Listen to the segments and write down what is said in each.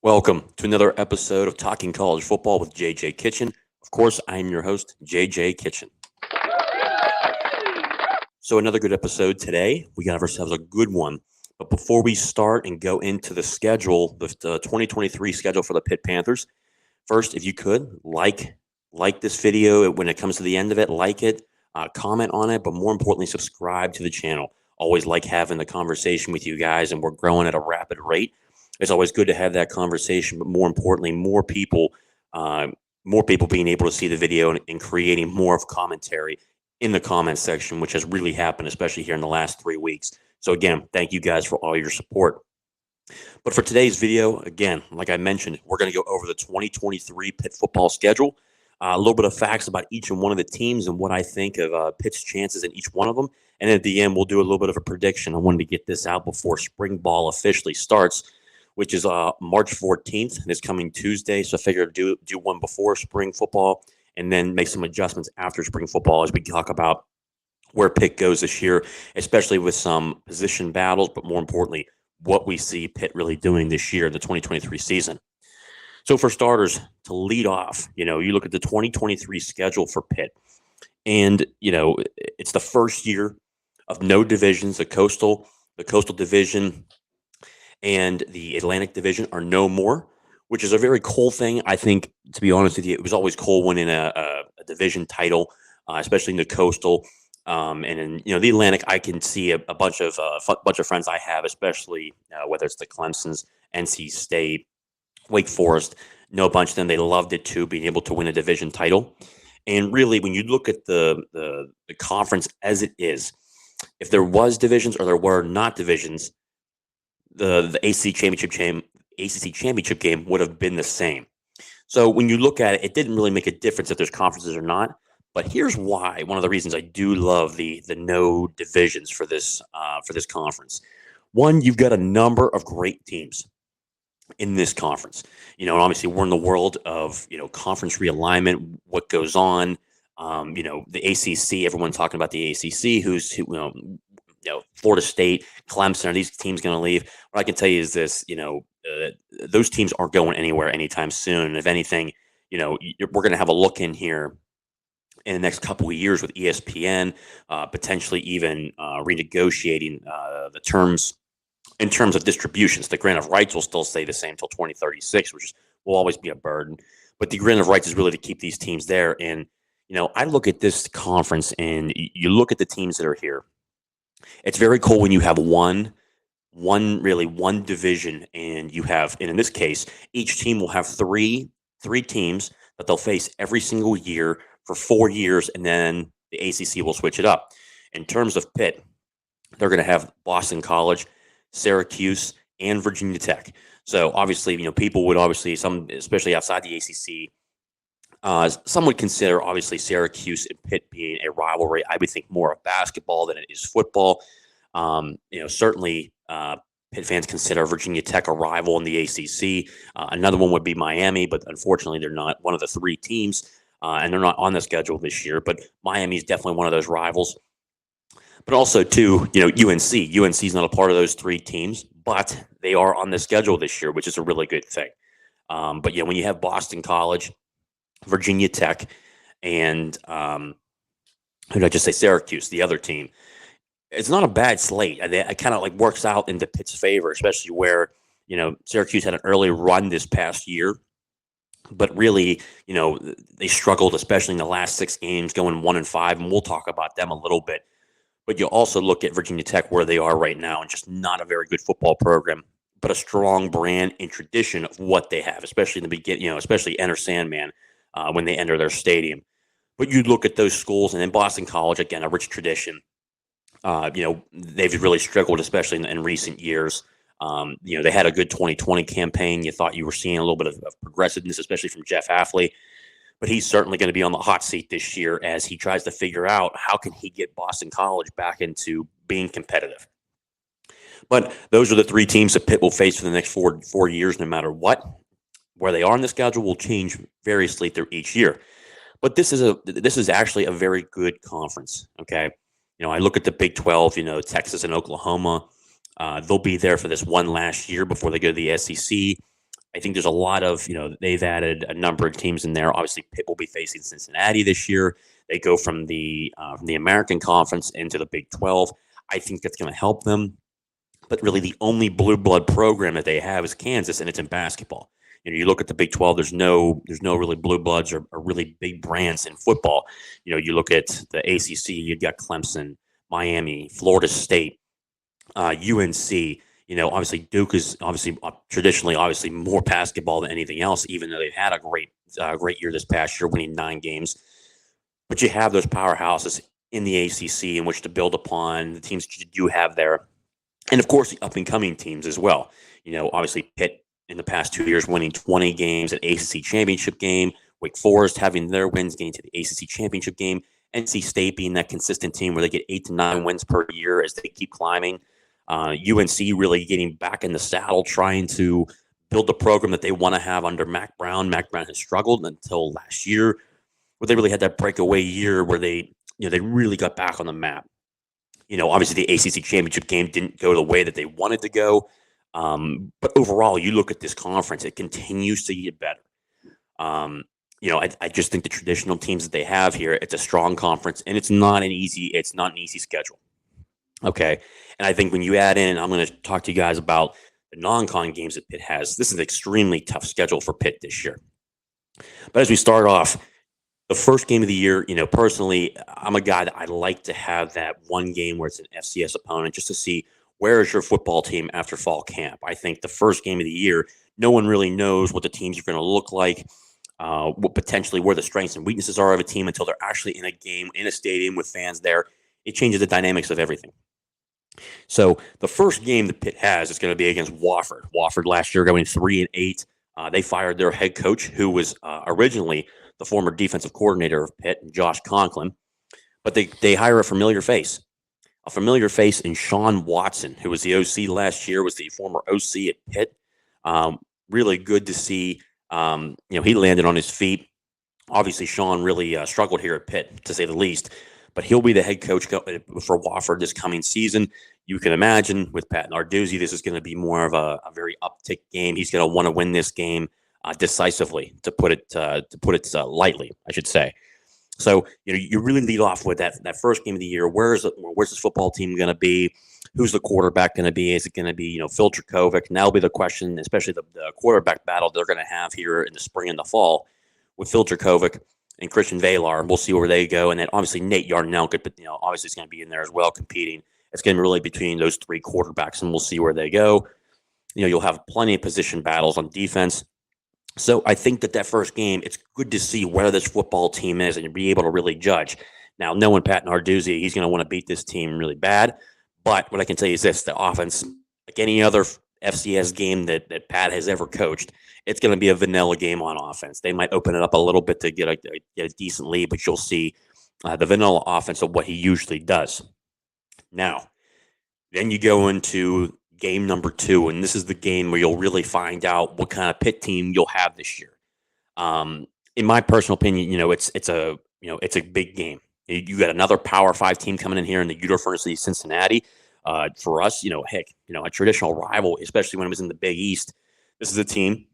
Welcome to another episode of Talking College Football with JJ Kitchen. Of course, I am your host, JJ Kitchen. So another good episode today. We got ourselves a good one. But before we start and go into the schedule, the 2023 schedule for the Pitt Panthers, first, if you could, like this video when it comes to the end of it, like it, comment on it, but more importantly, subscribe to the channel. Always like having the conversation with you guys, and we're growing at a rapid rate. It's always good to have that conversation, but more importantly, more people being able to see the video and creating more of commentary in the comment section, which has really happened, especially here in the last 3 weeks. So again, thank you guys for all your support. But for today's video, again, like I mentioned, we're going to go over the 2023 Pitt football schedule, a little bit of facts about each and one of the teams and what I think of Pitt's chances in each one of them. And at the end, we'll do a little bit of a prediction. I wanted to get this out before spring ball officially starts, which is March 14th, this coming Tuesday. So I figured do one before spring football and then make some adjustments after spring football as we talk about where Pitt goes this year, especially with some position battles, but more importantly, what we see Pitt really doing this year, the 2023 season. So for starters, to lead off, you look at the 2023 schedule for Pitt, and, it's the first year of no divisions. The Coastal Division and the Atlantic Division are no more, which is a very cool thing. I think, to be honest with you, it was always cool winning a division title, especially in the Coastal. And in the Atlantic, I can see a bunch of friends I have, especially whether it's the Clemsons, NC State, Wake Forest, know a bunch of them. They loved it too, being able to win a division title. And really, when you look at the conference as it is, if there was divisions or there were not divisions, the ACC championship game would have been the same. So when you look at it, it didn't really make a difference if there's conferences or not. But here's why. One of the reasons I do love the no divisions for this conference. One, you've got a number of great teams in this conference. And obviously we're in the world of conference realignment, what goes on. The ACC. Everyone's talking about the ACC. Florida State, Clemson, are these teams going to leave? What I can tell you is this: those teams aren't going anywhere anytime soon. And if anything, we're going to have a look in here in the next couple of years with ESPN, potentially even renegotiating the terms in terms of distributions. The grant of rights will still stay the same until 2036, which will always be a burden. But the grant of rights is really to keep these teams there. And, I look at this conference and you look at the teams that are here. It's very cool when you have one division, and you have, and in this case, each team will have three teams that they'll face every single year for 4 years, and then the ACC will switch it up. In terms of Pitt, they're going to have Boston College, Syracuse, and Virginia Tech. So obviously, people would some, especially outside the ACC, some would consider obviously Syracuse and Pitt being a rivalry. I would think more of basketball than it is football. Certainly Pitt fans consider Virginia Tech a rival in the ACC. Another one would be Miami, but unfortunately they're not one of the 3 teams, and they're not on the schedule this year. But Miami is definitely one of those rivals. But also, too, UNC. UNC is not a part of those 3 teams, but they are on the schedule this year, which is a really good thing. But when you have Boston College, Virginia Tech, and who did I just say? Syracuse, the other team. It's not a bad slate. It kind of works out into Pitt's favor, especially where Syracuse had an early run this past year, but really they struggled, especially in the last 6 games, going 1-5, and we'll talk about them a little bit. But you also look at Virginia Tech, where they are right now, and just not a very good football program, but a strong brand and tradition of what they have, especially in the beginning. Especially Enter Sandman. When they enter their stadium. But you look at those schools, and then Boston College, again, a rich tradition. They've really struggled, especially in recent years. They had a good 2020 campaign. You thought you were seeing a little bit of progressiveness, especially from Jeff Hafley. But he's certainly going to be on the hot seat this year as he tries to figure out how can he get Boston College back into being competitive. But those are the 3 teams that Pitt will face for the next 4 years, no matter what. Where they are on the schedule will change variously through each year. But this is actually a very good conference, okay? I look at the Big 12, Texas and Oklahoma. They'll be there for this one last year before they go to the SEC. I think there's a lot of, they've added a number of teams in there. Obviously, Pitt will be facing Cincinnati this year. They go from the American Conference into the Big 12. I think that's going to help them. But really, the only blue blood program that they have is Kansas, and it's in basketball. You look at the Big 12. There's no really blue bloods or really big brands in football. You look at the ACC. You've got Clemson, Miami, Florida State, UNC. Obviously Duke is obviously traditionally obviously more basketball than anything else, even though they've had a great year this past year, winning 9 games. But you have those powerhouses in the ACC in which to build upon the teams you do have there, and of course the up and coming teams as well. Obviously Pitt in the past 2 years winning 20 games at ACC championship game, Wake Forest having their wins getting to the ACC championship game, NC State being that consistent team where they get 8 to 9 wins per year as they keep climbing. UNC really getting back in the saddle, trying to build the program that they want to have under Mac Brown. Mac Brown has struggled until last year, where they really had that breakaway year where they really got back on the map. Obviously the ACC championship game didn't go the way that they wanted to go, but overall, you look at this conference, it continues to get better. I just think the traditional teams that they have here, it's a strong conference, and it's not an easy schedule. Okay. And I think when you add in, I'm going to talk to you guys about the non-con games that Pitt has. This is an extremely tough schedule for Pitt this year. But as we start off, the first game of the year, personally, I'm a guy that I like to have that one game where it's an FCS opponent just to see where is your football team after fall camp. I think the first game of the year, no one really knows what the teams are going to look like, what potentially where the strengths and weaknesses are of a team until they're actually in a game, in a stadium with fans there. It changes the dynamics of everything. So the first game that Pitt has is going to be against Wofford. Wofford last year going 3-8. They fired their head coach, who was originally the former defensive coordinator of Pitt, Josh Conklin. But they hire a familiar face in Sean Watson, who was the OC last year, was the former OC at Pitt. Really good to see. He landed on his feet. Obviously, Sean really struggled here at Pitt, to say the least. But he'll be the head coach for Wofford this coming season. You can imagine with Pat Narduzzi, this is going to be more of a very uptick game. He's going to want to win this game decisively, to put it lightly, I should say. So you really lead off with that first game of the year. Where's this football team going to be? Who's the quarterback going to be? Is it going to be Phil Dracovic? And that'll be the question, especially the quarterback battle they're going to have here in the spring and the fall with Phil Dracovic and Christian Valar. We'll see where they go. And then obviously Nate Yarnell, but obviously it's going to be in there as well competing. It's going to be really between those 3 quarterbacks, and we'll see where they go. You'll have plenty of position battles on defense. So I think that first game, it's good to see where this football team is and be able to really judge. Now, knowing Pat Narduzzi, he's going to want to beat this team really bad. But what I can tell you is this: the offense, like any other FCS game that Pat has ever coached, it's going to be a vanilla game on offense. They might open it up a little bit to get a decent lead, but you'll see the vanilla offense of what he usually does. Now, then you go into game number 2, and this is the game where you'll really find out what kind of Pitt team you'll have this year. In my personal opinion, it's a big game. You got another Power 5 team coming in here in the University of Cincinnati. For us, a traditional rival, especially when it was in the Big East. This is a team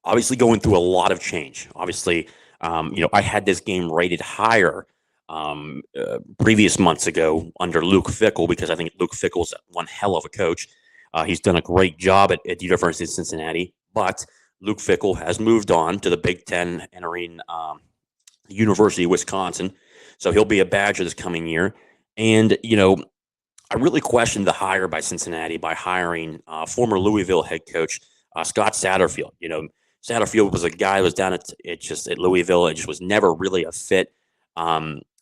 obviously going through a lot of change. Obviously, I had this game rated higher previous months ago under Luke Fickell, because I think Luke Fickell's one hell of a coach. He's done a great job at the University of Cincinnati, but Luke Fickell has moved on to the Big Ten, entering the University of Wisconsin. So he'll be a Badger this coming year. And, I really questioned the hire by Cincinnati by hiring former Louisville head coach Scott Satterfield. Satterfield was a guy who was down at Louisville. It just was never really a fit.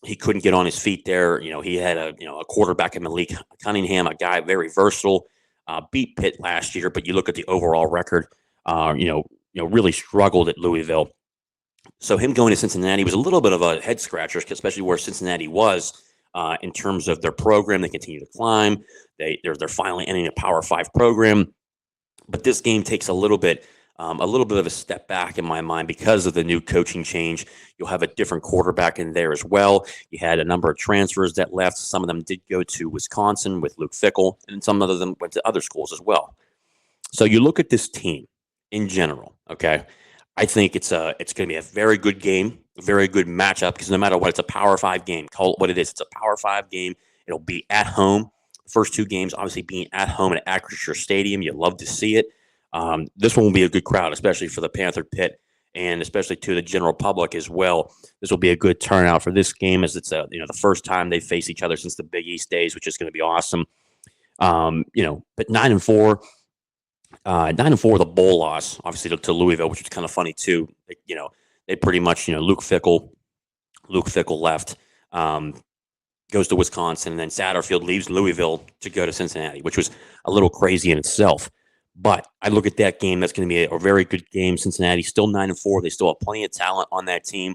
He couldn't get on his feet there. He had a quarterback in Malik Cunningham, a guy very versatile, beat Pitt last year. But you look at the overall record, really struggled at Louisville. So him going to Cincinnati was a little bit of a head scratcher, especially where Cincinnati was in terms of their program. They continue to climb. They're finally ending a Power 5 program. But this game takes a little bit of a step back in my mind because of the new coaching change. You'll have a different quarterback in there as well. You had a number of transfers that left. Some of them did go to Wisconsin with Luke Fickell, and some of them went to other schools as well. So you look at this team. in general, okay, I think it's going to be a very good game, a very good matchup because no matter what, it's a Power Five game. Call it what it is. It's a Power Five game. It'll be at home. First two games, obviously, being at home at Acrisure Stadium, you love to see it. This one will be a good crowd, especially for the Panther Pit and especially to the general public as well. This will be a good turnout for this game as it's the first time they face each other since the Big East days, which is going to be awesome. But 9-4. 9-4 with a bowl loss, obviously to Louisville, which is kind of funny too. They pretty much, Luke Fickell left, goes to Wisconsin, and then Satterfield leaves Louisville to go to Cincinnati, which was a little crazy in itself. But I look at that game; that's going to be a very good game. Cincinnati still 9-4; they still have plenty of talent on that team.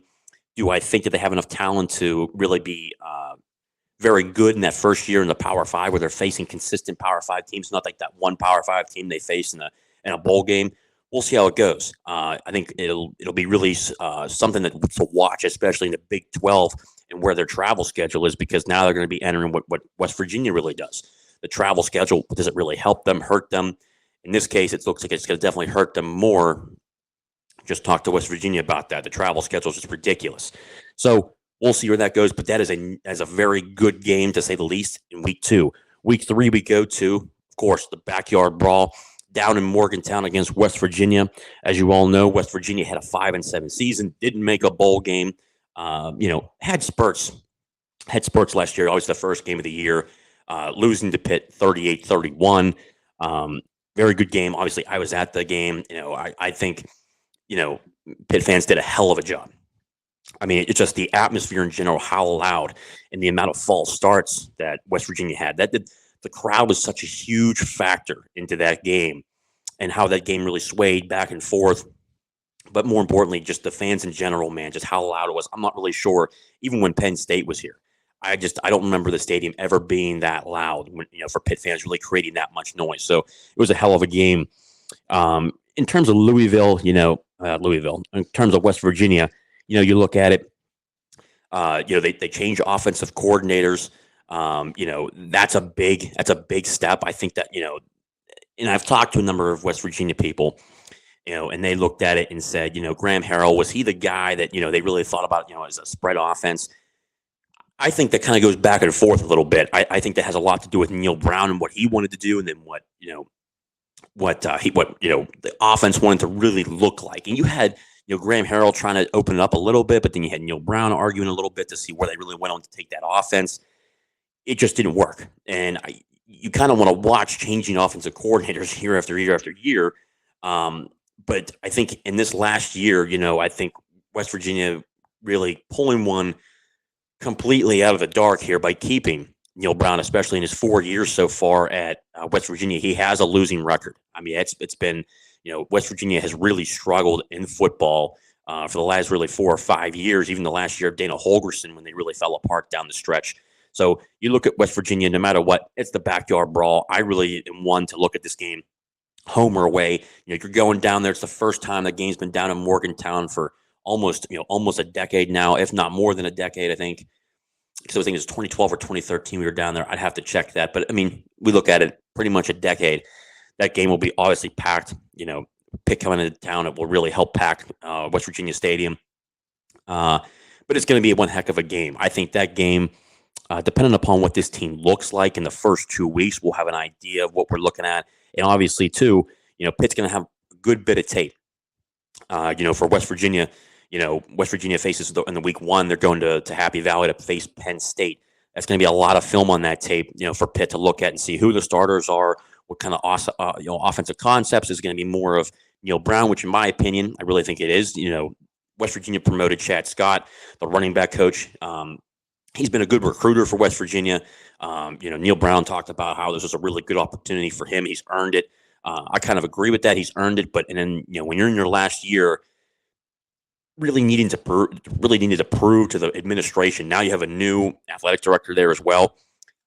Do I think that they have enough talent to really be very good in that first year in the Power Five, where they're facing consistent Power Five teams, not like that one Power Five team they faced in a bowl game? We'll see how it goes. I think it'll be really something to watch, especially in the Big 12 and where their travel schedule is, because now they're going to be entering what West Virginia really does. The travel schedule, does it really help them, hurt them? In this case, it looks like it's going to definitely hurt them more. Just talk to West Virginia about that. The travel schedule is just ridiculous. So we'll see where that goes, but that is a very good game, to say the least, in week 2. Week 3, we go to, of course, the backyard brawl down in Morgantown against West Virginia. As you all know, West Virginia had a 5-7 season, didn't make a bowl game. Had spurts last year. Always the first game of the year, losing to Pitt 38-31. Very good game. Obviously, I was at the game. I think, Pitt fans did a hell of a job. I mean, it's just the atmosphere in general, how loud, and the amount of false starts that West Virginia had. The crowd was such a huge factor into that game and how that game really swayed back and forth. But more importantly, just the fans in general, man, just how loud it was. I'm not really sure, even when Penn State was here. I don't remember the stadium ever being that loud when, for Pitt fans really creating that much noise. So it was a hell of a game. In terms of Louisville, in terms of West Virginia, you look at it, they change offensive coordinators. That's a big step. I think that, and I've talked to a number of West Virginia people, and they looked at it and said, Graham Harrell, was he the guy that, they really thought about, as a spread offense? I think that kind of goes back and forth a little bit. I think that has a lot to do with Neil Brown and what he wanted to do, and then what the offense wanted to really look like. And you had, Graham Harrell trying to open it up a little bit, but then you had Neil Brown arguing a little bit to see where they really went on to take that offense. It just didn't work. And you kind of want to watch changing offensive coordinators year after year after year. But I think in this last year, I think West Virginia really pulling one completely out of the dark here by keeping Neil Brown, especially in his 4 years so far at West Virginia. He has a losing record. I mean, it's been, West Virginia has really struggled in football for the last really 4 or 5 years, even the last year of Dana Holgorsen when they really fell apart down the stretch. So you look at West Virginia, no matter what, it's the backyard brawl. I really am one to look at this game home or away. You're going down there. It's the first time the game's been down in Morgantown for almost a decade now, if not more than a decade, I think. So I think it's 2012 or 2013 we were down there. I'd have to check that. But, I mean, we look at it pretty much a decade. That game will be obviously packed. Pitt coming into town, it will really help pack West Virginia Stadium. But it's going to be one heck of a game. I think that game, depending upon what this team looks like in the first 2 weeks, we'll have an idea of what we're looking at. And obviously, too, Pitt's going to have a good bit of tape. For West Virginia, West Virginia faces in the week 1, they're going to Happy Valley to face Penn State. That's going to be a lot of film on that tape, for Pitt to look at and see who the starters are, what kind of offensive concepts. Is going to be more of Neil Brown, which in my opinion, I really think it is. West Virginia promoted Chad Scott, the running back coach. He's been a good recruiter for West Virginia. Neil Brown talked about how this was a really good opportunity for him. He's earned it. I kind of agree with that. He's earned it. But then, when you're in your last year, really needed to prove to the administration. Now you have a new athletic director there as well.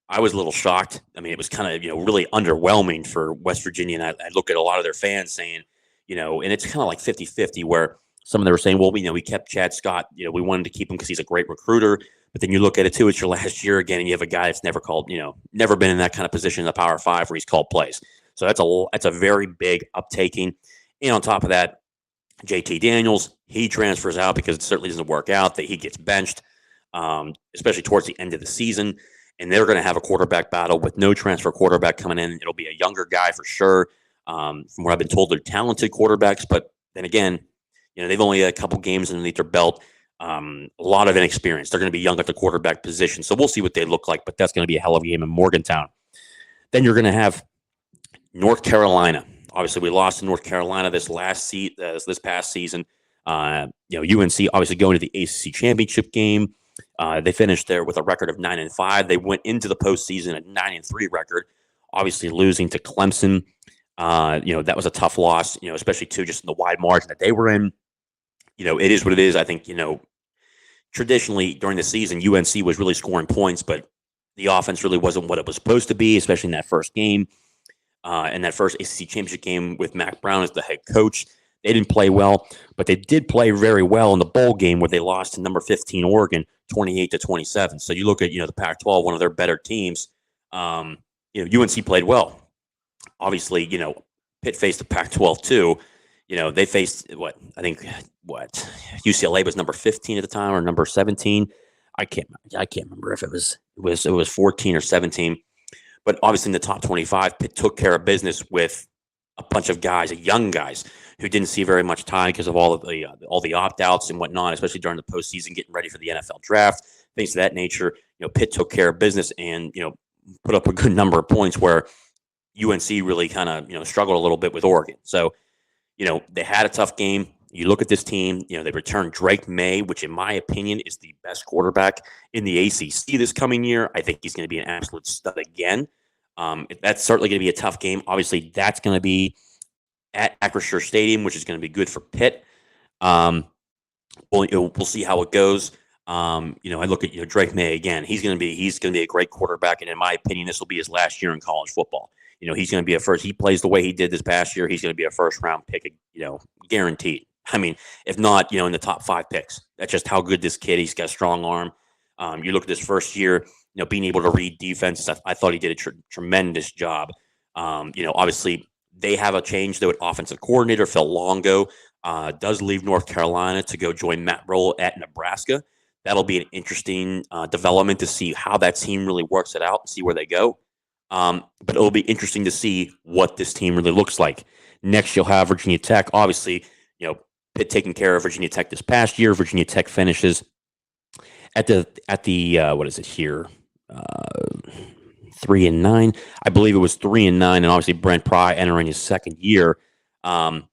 I was a little shocked. I mean, it was kind of, really underwhelming for West Virginia. And I look at a lot of their fans saying, and it's kind of like 50-50 where some of them were saying, well, we kept Chad Scott. We wanted to keep him because he's a great recruiter. But then you look at it too, it's your last year again, and you have a guy that's never been in that kind of position in the Power Five where he's called plays. So that's a very big uptaking. And on top of that, JT Daniels, he transfers out because it certainly doesn't work out, that he gets benched, especially towards the end of the season. And they're going to have a quarterback battle with no transfer quarterback coming in. It'll be a younger guy for sure. From what I've been told, they're talented quarterbacks, but then again, they've only had a couple games underneath their belt. A lot of inexperience. They're going to be young at the quarterback position, so we'll see what they look like. But that's going to be a hell of a game in Morgantown. Then you're going to have North Carolina. Obviously, we lost to North Carolina this past season. UNC obviously going to the ACC championship game. They finished there with a record of 9-5. They went into the postseason at 9-3 record. Obviously, losing to Clemson. That was a tough loss. Especially too just in the wide margin that they were in. It is what it is. I think traditionally during the season, UNC was really scoring points, but the offense really wasn't what it was supposed to be, especially in that first game. In that first ACC championship game with Mac Brown as the head coach. They didn't play well, but they did play very well in the bowl game where they lost to number 15 Oregon 28-27. So you look at the Pac-12, one of their better teams. UNC played well. Obviously, Pitt faced the Pac-12 too. They faced UCLA was number 15 at the time or number 17. I can't remember if it was 14 or 17. But obviously in the top 25, Pitt took care of business with a bunch of guys, young guys, who didn't see very much time because of all the opt-outs and whatnot, especially during the postseason, getting ready for the NFL draft, things of that nature. Pitt took care of business and put up a good number of points where UNC really kind of struggled a little bit with Oregon. So they had a tough game. You look at this team, they returned Drake May, which in my opinion is the best quarterback in the ACC this coming year. I think he's going to be an absolute stud again. That's certainly going to be a tough game. Obviously, that's going to be at Acrisure Stadium, which is going to be good for Pitt. We'll see how it goes. I look at Drake May again. He's going to be a great quarterback, and in my opinion, this will be his last year in college football. He's going to be a first. He plays the way he did this past year. He's going to be a first round pick, guaranteed. I mean, if not, in the top 5 picks. That's just how good this kid. He's got a strong arm. You look at this first year, being able to read defenses. I thought he did a tremendous job. Obviously they have a change though. Offensive coordinator Phil Longo does leave North Carolina to go join Matt Rhule at Nebraska. That'll be an interesting development to see how that team really works it out and see where they go. But it'll be interesting to see what this team really looks like. Next, you'll have Virginia Tech. Obviously, Pitt taking care of Virginia Tech this past year. Virginia Tech finishes at the what is it here? 3-9. I believe it was 3-9, and obviously Brent Pry entering his second year. It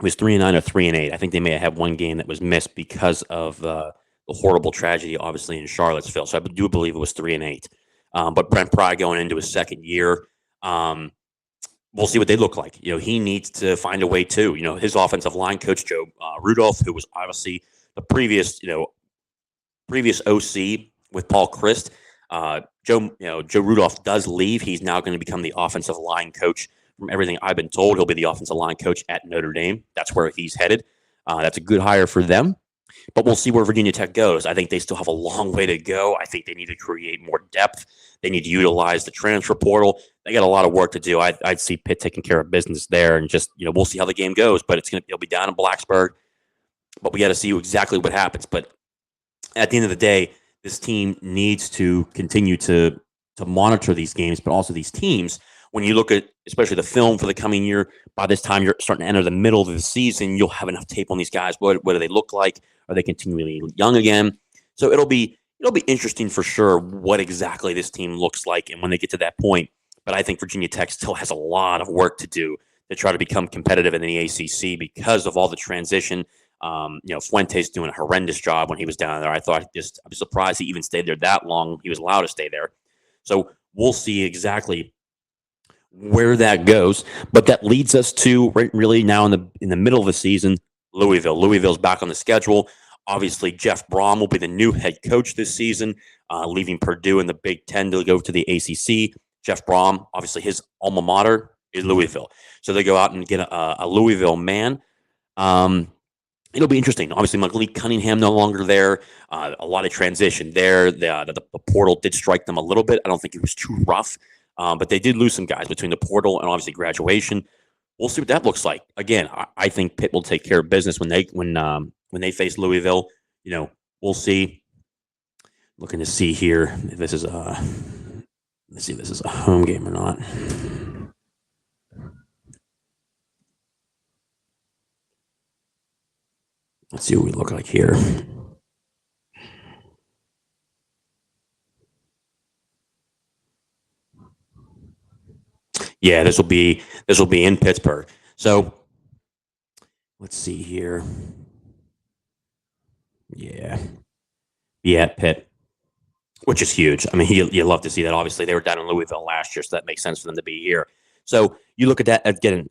was 3-9 or 3-8. I think they may have had one game that was missed because of the horrible tragedy, obviously in Charlottesville. So I do believe it was 3-8. But Brent Pry going into his second year. We'll see what they look like. He needs to find a way too. His offensive line coach, Joe Rudolph, who was obviously the previous OC with Paul Christ. Joe Rudolph does leave. He's now going to become the offensive line coach. From everything I've been told, he'll be the offensive line coach at Notre Dame. That's where he's headed. That's a good hire for them. But we'll see where Virginia Tech goes. I think they still have a long way to go. I think they need to create more depth. They need to utilize the transfer portal. They got a lot of work to do. I'd see Pitt taking care of business there, and just we'll see how the game goes. But it'll be down in Blacksburg. But we got to see exactly what happens. But at the end of the day, this team needs to continue to monitor these games, but also these teams. When you look at especially the film for the coming year, by this time you're starting to enter the middle of the season, you'll have enough tape on these guys. What do they look like? Are they continually young again? So it'll be interesting for sure what exactly this team looks like and when they get to that point. But I think Virginia Tech still has a lot of work to do to try to become competitive in the ACC because of all the transition. Fuente's doing a horrendous job when he was down there. I was surprised he even stayed there that long. He was allowed to stay there. So we'll see exactly where that goes. But that leads us to really now in the middle of the season, Louisville. Louisville's back on the schedule. Obviously, Jeff Brom will be the new head coach this season, leaving Purdue in the Big Ten to go to the ACC. Jeff Brom, obviously his alma mater is Louisville. So they go out and get a Louisville man. It'll be interesting. Obviously, Malik Cunningham no longer there. A lot of transition there. The portal did strike them a little bit. I don't think it was too rough, but they did lose some guys between the portal and obviously graduation. we'll see what that looks like. Again, I think Pitt will take care of business when they face Louisville. We'll see. Looking to see here if this is let's see if this is a home game or not. Let's see what we look like here. Yeah, this will be in Pittsburgh. So let's see here. Yeah, yeah, Pitt, which is huge. I mean, you love to see that. Obviously, they were down in Louisville last year, so that makes sense for them to be here. So you look at that again.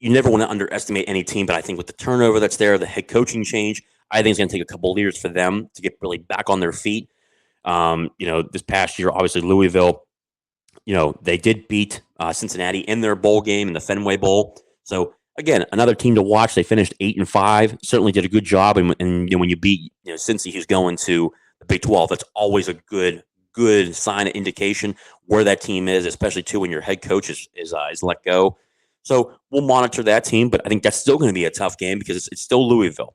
You never want to underestimate any team, but I think with the turnover that's there, the head coaching change, I think it's going to take a couple of years for them to get really back on their feet. This past year, obviously Louisville, they did beat Cincinnati in their bowl game in the Fenway Bowl. So again, another team to watch. They finished 8-5. Certainly did a good job. And when you beat Cincy, who's going to the Big 12, that's always a good sign of indication where that team is, especially too when your head coach is let go. So we'll monitor that team, but I think that's still going to be a tough game because it's still Louisville.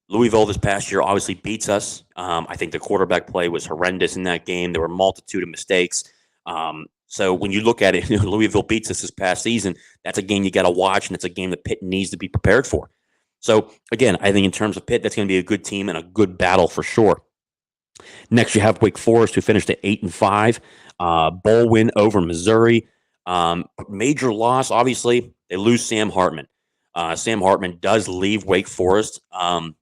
Louisville this past year obviously beats us. I think the quarterback play was horrendous in that game. There were a multitude of mistakes. So when you look at it, Louisville beats us this past season. That's a game you got to watch, and it's a game that Pitt needs to be prepared for. So again, I think in terms of Pitt, that's going to be a good team and a good battle for sure. Next, you have Wake Forest, who finished at 8-5, bowl win over Missouri. Major loss, obviously, they lose Sam Hartman. Sam Hartman does leave Wake Forest. Kind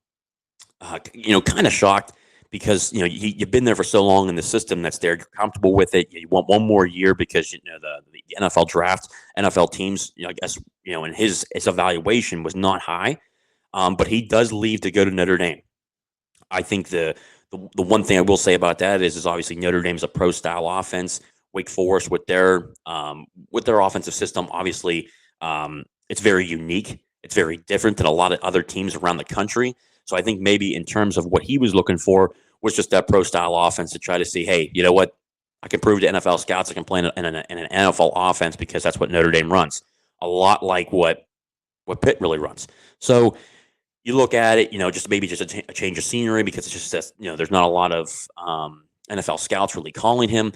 of shocked because you've been there for so long in the system that's there. You're comfortable with it. You want one more year because the NFL draft, NFL teams. I guess and his evaluation was not high, but he does leave to go to Notre Dame. I think the one thing I will say about that is obviously Notre Dame's a pro style offense. Wake Forest with their offensive system, obviously, it's very unique. It's very different than a lot of other teams around the country. So I think maybe in terms of what he was looking for was just that pro style offense to try to see, hey, you know what? I can prove to NFL scouts I can play in an NFL offense because that's what Notre Dame runs. A lot like what Pitt really runs. So you look at it, just maybe just a change of scenery because it's just there's not a lot of NFL scouts really calling him.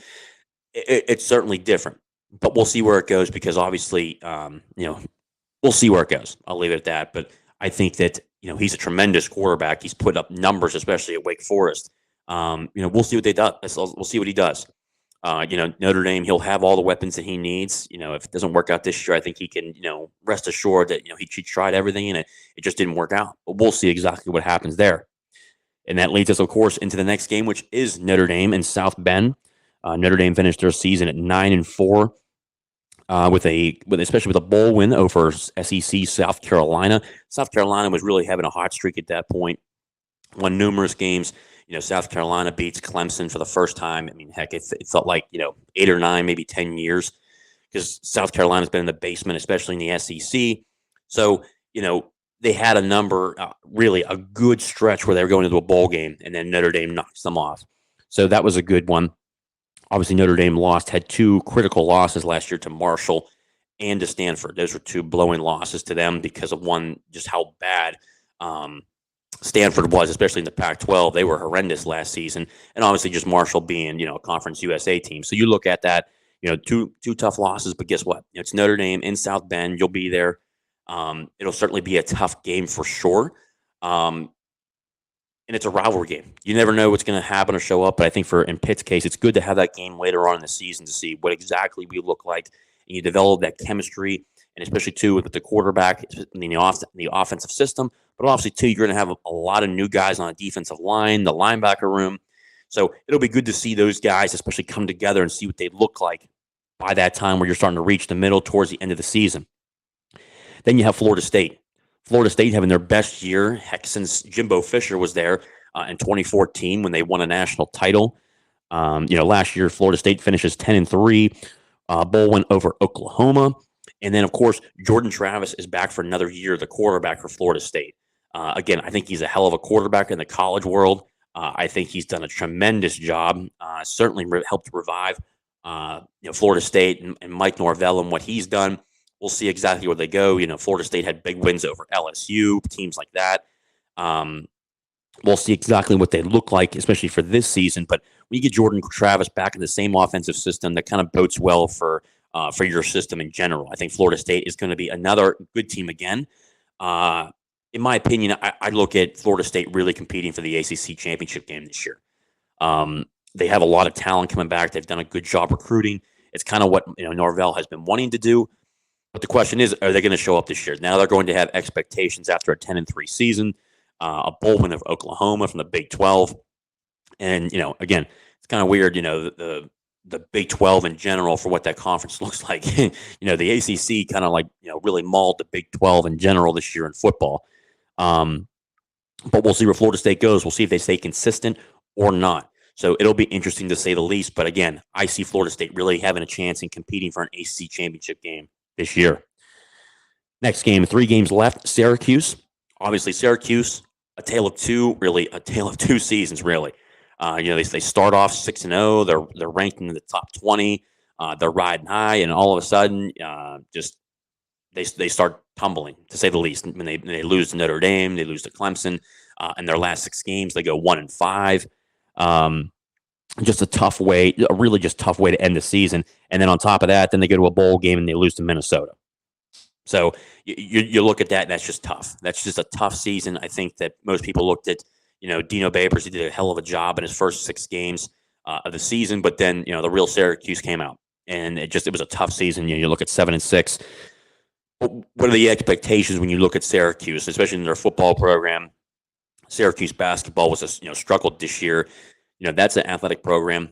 It's certainly different, but we'll see where it goes because obviously, we'll see where it goes. I'll leave it at that. But I think that he's a tremendous quarterback. He's put up numbers, especially at Wake Forest. We'll see what they do. We'll see what he does. Notre Dame, he'll have all the weapons that he needs. If it doesn't work out this year, I think he can, rest assured that he tried everything and it just didn't work out. But we'll see exactly what happens there. And that leads us, of course, into the next game, which is Notre Dame and South Bend. Notre Dame finished their season at 9-4, especially with a bowl win over SEC South Carolina. South Carolina was really having a hot streak at that point. Won numerous games. South Carolina beats Clemson for the first time. I mean, heck, it felt like 8 or 9, maybe 10 years, because South Carolina's been in the basement, especially in the SEC. So they had really a good stretch where they were going into a bowl game, and then Notre Dame knocks them off. So that was a good one. Obviously, Notre Dame had 2 critical losses last year to Marshall and to Stanford. Those were 2 blowing losses to them because of one, just how bad Stanford was, especially in the Pac-12. They were horrendous last season, and obviously just Marshall being a Conference USA team. So you look at that, two tough losses, but guess what? It's Notre Dame in South Bend. You'll be there. It'll certainly be a tough game for sure. And it's a rivalry game. You never know what's going to happen or show up. But I think in Pitt's case, it's good to have that game later on in the season to see what exactly we look like. And you develop that chemistry, and especially, too, with the quarterback in the offensive system. But obviously, too, you're going to have a lot of new guys on the defensive line, the linebacker room. So it'll be good to see those guys especially come together and see what they look like by that time where you're starting to reach the middle towards the end of the season. Then you have Florida State. Florida State having their best year, heck, since Jimbo Fisher was there in 2014 when they won a national title. Last year, Florida State finishes 10-3, bowl win over Oklahoma. And then, of course, Jordan Travis is back for another year, the quarterback for Florida State. Again, I think he's a hell of a quarterback in the college world. I think he's done a tremendous job, certainly helped revive Florida State and Mike Norvell and what he's done. we'll see exactly where they go. Florida State had big wins over LSU, teams like that. We'll see exactly what they look like, especially for this season. But when you get Jordan Travis back in the same offensive system, that kind of bodes well for your system in general. I think Florida State is going to be another good team again. In my opinion, I look at Florida State really competing for the ACC championship game this year. They have a lot of talent coming back. They've done a good job recruiting. It's kind of what Norvell has been wanting to do. But the question is, are they going to show up this year? Now they're going to have expectations after a 10-3 season, a bowl win of Oklahoma from the Big 12, and again, it's kind of weird. The Big 12 in general for what that conference looks like. The ACC kind of really mauled the Big 12 in general this year in football. But we'll see where Florida State goes. We'll see if they stay consistent or not. So it'll be interesting to say the least. But again, I see Florida State really having a chance in competing for an ACC championship game this year. Next game, 3 games left. Syracuse. Obviously, Syracuse, a tale of two seasons, really. They start off 6-0. They're ranked in the top 20. They're riding high, and all of a sudden, they start tumbling, to say the least. When they lose to Notre Dame, they lose to Clemson. In their last 6 games, they go 1-5. Just a really tough way to end the season. And then on top of that, then they go to a bowl game and they lose to Minnesota. So you look at that, and that's just tough. That's just a tough season. I think that most people looked at, Dino Babers. He did a hell of a job in his first 6 games of the season, but then the real Syracuse came out, and it was a tough season. You look at 7-6. What are the expectations when you look at Syracuse, especially in their football program? Syracuse basketball was struggled this year. That's an athletic program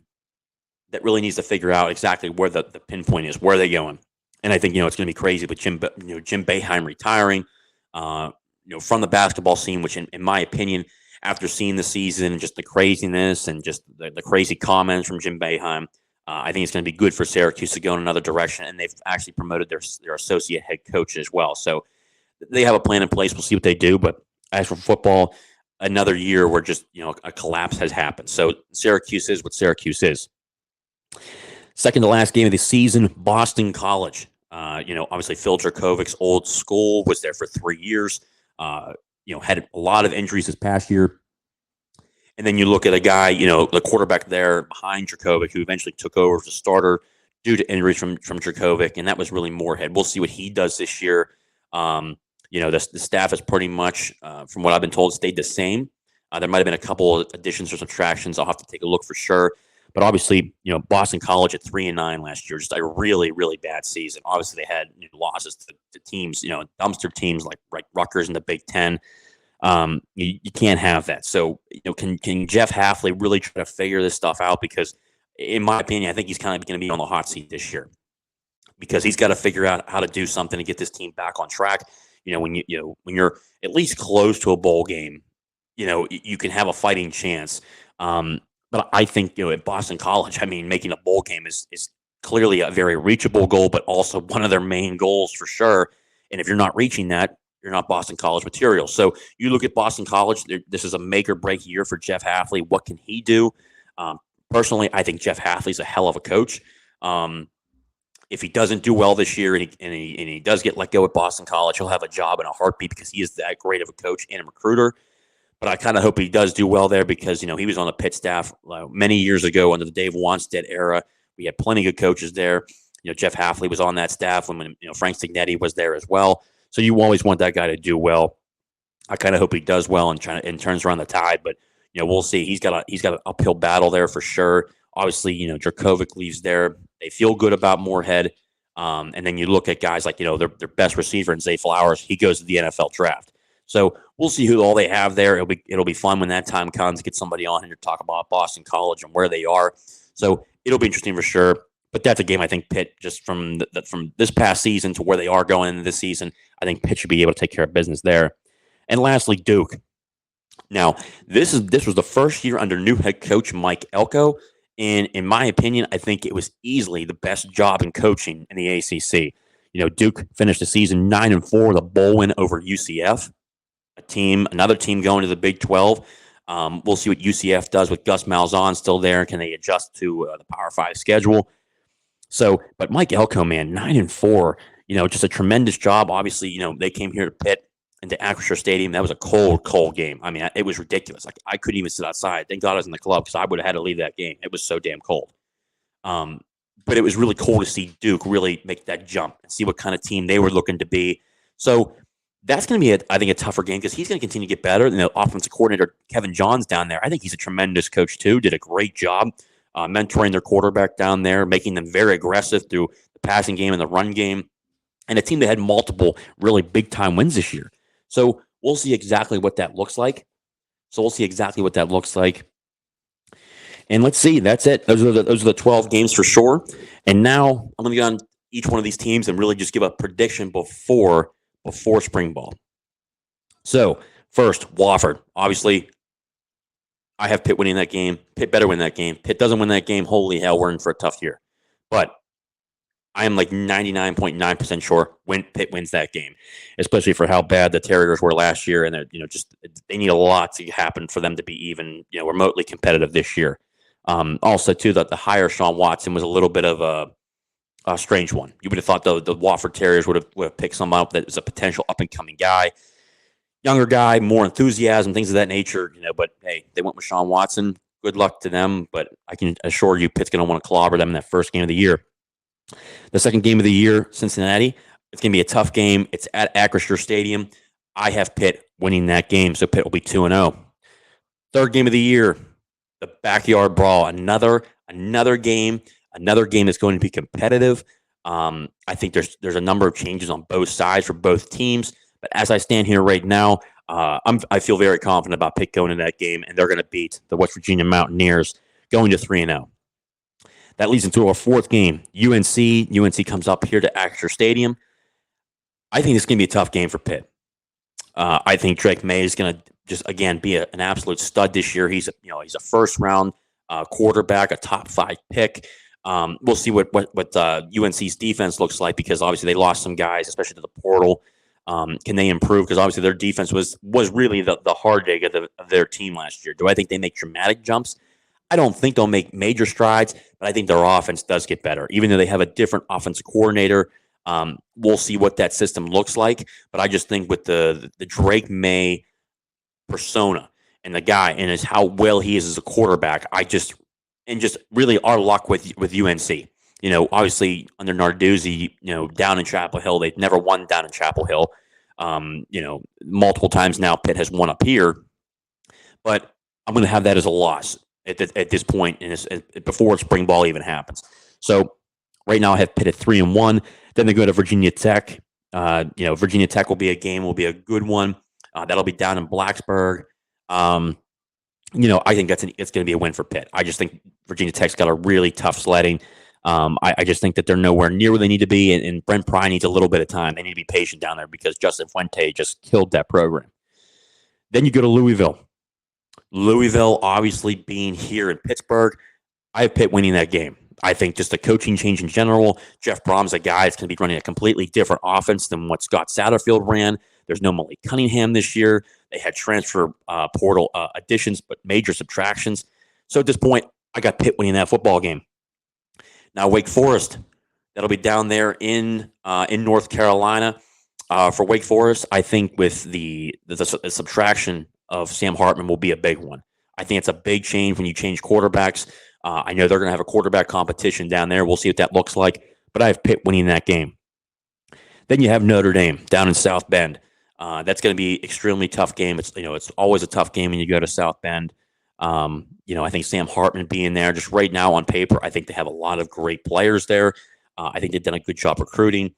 that really needs to figure out exactly where the pinpoint is. Where are they going? And I think it's going to be crazy with Jim Boeheim retiring from the basketball scene, which in my opinion, after seeing the season and just the craziness and just the crazy comments from Jim Boeheim, I think it's going to be good for Syracuse to go in another direction. And they've actually promoted their associate head coach as well. So they have a plan in place. We'll see what they do. But as for football, another year where just a collapse has happened. So Syracuse is what Syracuse is. Second to last game of the season, Boston College. Obviously Phil Drakovic's old school, was there for 3 years. Had a lot of injuries this past year. And then you look at a guy, the quarterback there behind Dracovic, who eventually took over as a starter due to injuries from Dracovic, and that was really Moorhead. We'll see what he does this year. The staff is pretty much, from what I've been told, stayed the same. There might have been a couple of additions or subtractions. I'll have to take a look for sure. But obviously, Boston College at 3-9 last year, just a really, really bad season. Obviously, they had losses to teams, dumpster teams like Rutgers in the Big Ten. You can't have that. So, can Jeff Hafley really try to figure this stuff out? Because, in my opinion, I think he's kind of going to be on the hot seat this year, because he's got to figure out how to do something to get this team back on track. When you're at least close to a bowl game, you can have a fighting chance. But I think, at Boston College, making a bowl game is clearly a very reachable goal, but also one of their main goals for sure. And if you're not reaching that, you're not Boston College material. So you look at Boston College, this is a make or break year for Jeff Hafley. What can he do? Personally, I think Jeff Hafley's a hell of a coach. If he doesn't do well this year and he does get let go at Boston College, he'll have a job in a heartbeat, because he is that great of a coach and a recruiter. But I kind of hope he does do well there, because, he was on the Pitt staff many years ago under the Dave Wanstead era. We had plenty of good coaches there. Jeff Hafley was on that staff when Frank Signetti was there as well. So you always want that guy to do well. I kind of hope he does well and turns around the tide. But, we'll see. He's got an uphill battle there for sure. Obviously, Dracovic leaves there. They feel good about Moorhead. And then you look at guys like, their best receiver in Zay Flowers. He goes to the NFL draft. So we'll see who all they have there. It'll be fun when that time comes to get somebody on here to talk about Boston College and where they are. So it'll be interesting for sure. But that's a game I think Pitt, just from this past season to where they are going into this season, I think Pitt should be able to take care of business there. And lastly, Duke. Now, this was the first year under new head coach Mike Elko, and in my opinion, I think it was easily the best job in coaching in the ACC. Duke finished the season 9-4 with a bowl win over UCF. Another team going to the Big 12. We'll see what UCF does with Gus Malzahn still there. Can they adjust to the Power 5 schedule? So, but Mike Elko, man, 9-4. just a tremendous job. Obviously, they came here to Pitt and to Acrisure Stadium. That was a cold, cold game. I mean, it was ridiculous. Like, I couldn't even sit outside. Thank God I was in the club because I would have had to leave that game. It was so damn cold. But it was really cool to see Duke really make that jump and see what kind of team they were looking to be. So that's going to be, I think, a tougher game because he's going to continue to get better. The offensive coordinator, Kevin Johns, down there, I think he's a tremendous coach too. Did a great job mentoring their quarterback down there, making them very aggressive through the passing game and the run game. And a team that had multiple really big-time wins this year. So we'll see exactly what that looks like. And let's see. That's it. Those are the 12 games for sure. And now I'm going to go on each one of these teams and really just give a prediction before spring ball. So first, Wofford. Obviously, I have Pitt winning that game. Pitt better win that game. Pitt doesn't win that game. Holy hell, we're in for a tough year. But I am like 99.9% sure Pitt wins that game, especially for how bad the Terriers were last year. And they need a lot to happen for them to be even remotely competitive this year. Also, too, that the hire Sean Watson was a little bit of a strange one. You would have thought the Wofford Terriers would have picked someone up that was a potential up-and-coming guy, younger guy, more enthusiasm, things of that nature. But hey, they went with Sean Watson. Good luck to them. But I can assure you, Pitt's going to want to clobber them in that first game of the year. The second game of the year, Cincinnati. It's going to be a tough game. It's at Acrisure Stadium. I have Pitt winning that game, so Pitt will be 2-0. Third game of the year, the backyard brawl. Another game that's going to be competitive. I think there's a number of changes on both sides for both teams. But as I stand here right now, I feel very confident about Pitt going in that game, and they're going to beat the West Virginia Mountaineers, going to 3-0. That leads into our fourth game. UNC comes up here to Acrisure Stadium. I think this is going to be a tough game for Pitt. I think Drake May is going to just again be an absolute stud this year. He's a first round quarterback, a top 5 pick. We'll see what UNC's defense looks like because obviously they lost some guys, especially to the portal. Can they improve? Because obviously their defense was really the heartache of their team last year. Do I think they make dramatic jumps? I don't think they'll make major strides, but I think their offense does get better. Even though they have a different offensive coordinator, we'll see what that system looks like. But I just think with the Drake May persona and the guy and how well he is as a quarterback, just really our luck with UNC. Obviously under Narduzzi, down in Chapel Hill, they've never won down in Chapel Hill. Multiple times now Pitt has won up here, but I'm going to have that as a loss at this point before spring ball even happens. So right now I have Pitt at 3-1. Then they go to Virginia Tech. Virginia Tech will be a good one. That'll be down in Blacksburg. I think it's going to be a win for Pitt. I just think Virginia Tech's got a really tough sledding. I just think that they're nowhere near where they need to be, and Brent Pry needs a little bit of time. They need to be patient down there because Justin Fuente just killed that program. Then you go to Louisville. Louisville, obviously being here in Pittsburgh, I have Pitt winning that game. I think just the coaching change in general. Jeff Brom's a guy that's going to be running a completely different offense than what Scott Satterfield ran. There's no Malik Cunningham this year. They had transfer portal additions, but major subtractions. So at this point, I got Pitt winning that football game. Now Wake Forest, that'll be down there in North Carolina. For Wake Forest, I think with the subtraction of Sam Hartman will be a big one. I think it's a big change when you change quarterbacks. I know they're going to have a quarterback competition down there. We'll see what that looks like. But I have Pitt winning that game. Then you have Notre Dame down in South Bend. That's going to be an extremely tough game. It's always a tough game when you go to South Bend. I think Sam Hartman being there just right now on paper, I think they have a lot of great players there. I think they've done a good job recruiting.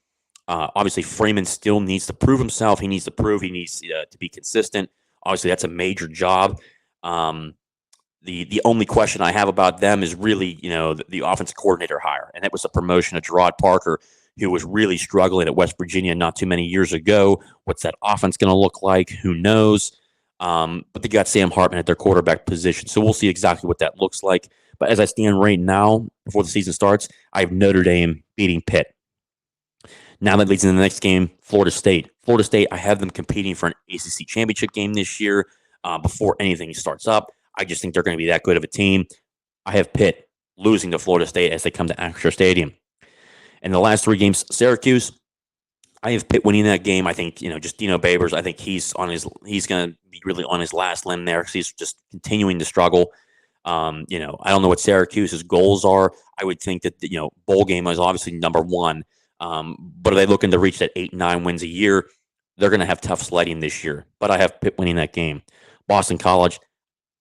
Obviously, Freeman still needs to prove himself. He needs to be consistent. Obviously, that's a major job. The only question I have about them is really, the offensive coordinator hire, and that was a promotion of Gerard Parker, who was really struggling at West Virginia not too many years ago. What's that offense going to look like? Who knows? But they got Sam Hartman at their quarterback position, so we'll see exactly what that looks like. But as I stand right now, before the season starts, I have Notre Dame beating Pitt. Now that leads into the next game, Florida State. Florida State, I have them competing for an ACC championship game this year before anything starts up. I just think they're going to be that good of a team. I have Pitt losing to Florida State as they come to Acrisure Stadium. And the last 3 games, Syracuse, I have Pitt winning that game. I think, just Dino Babers. I think he's going to be really on his last limb there because he's just continuing to struggle. I don't know what Syracuse's goals are. I would think that bowl game is obviously number one. But are they looking to reach that 8-9 wins a year? They're going to have tough sledding this year. But I have Pitt winning that game. Boston College,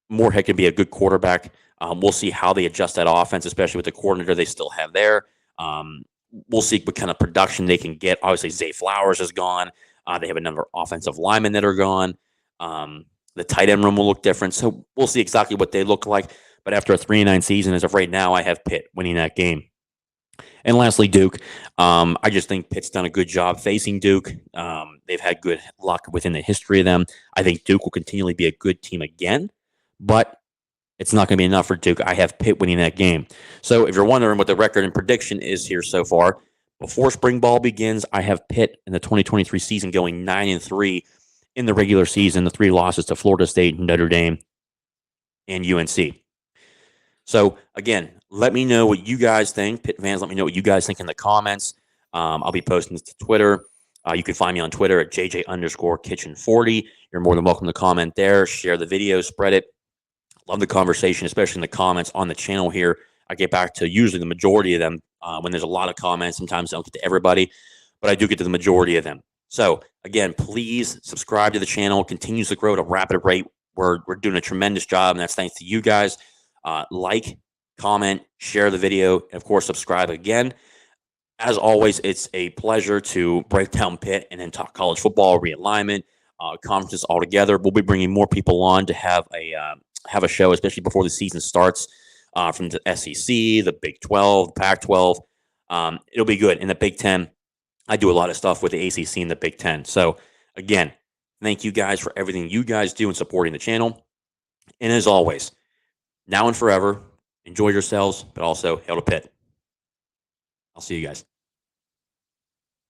Moorhead can be a good quarterback. We'll see how they adjust that offense, especially with the coordinator they still have there. We'll see what kind of production they can get. Obviously, Zay Flowers is gone. They have a number of offensive linemen that are gone. The tight end room will look different. So we'll see exactly what they look like. But after a 3-9 season, as of right now, I have Pitt winning that game. And lastly, Duke. I just think Pitt's done a good job facing Duke. They've had good luck within the history of them. I think Duke will continually be a good team again, but it's not going to be enough for Duke. I have Pitt winning that game. So if you're wondering what the record and prediction is here so far, before spring ball begins, I have Pitt in the 2023 season going 9-3 in the regular season, the 3 losses to Florida State, Notre Dame, and UNC. So, again, let me know what you guys think. Pitt fans, let me know what you guys think in the comments. I'll be posting this to Twitter. You can find me on Twitter at JJ_Kitchen40. You're more than welcome to comment there. Share the video, spread it. Love the conversation, especially in the comments on the channel here. I get back to usually the majority of them when there's a lot of comments. Sometimes I don't get to everybody, but I do get to the majority of them. So, again, please subscribe to the channel. It continues to grow at a rapid rate. We're doing a tremendous job, and that's thanks to you guys. Like, comment, share the video, and, of course, subscribe again. As always, it's a pleasure to break down Pitt and then talk college football, realignment, conferences all together. We'll be bringing more people on to have a show, especially before the season starts, from the SEC, the Big 12, the Pac-12. It'll be good. In the Big 10, I do a lot of stuff with the ACC and the Big 10. So, again, thank you guys for everything you guys do in supporting the channel. And as always, now and forever, enjoy yourselves, but also hail to Pitt. I'll see you guys.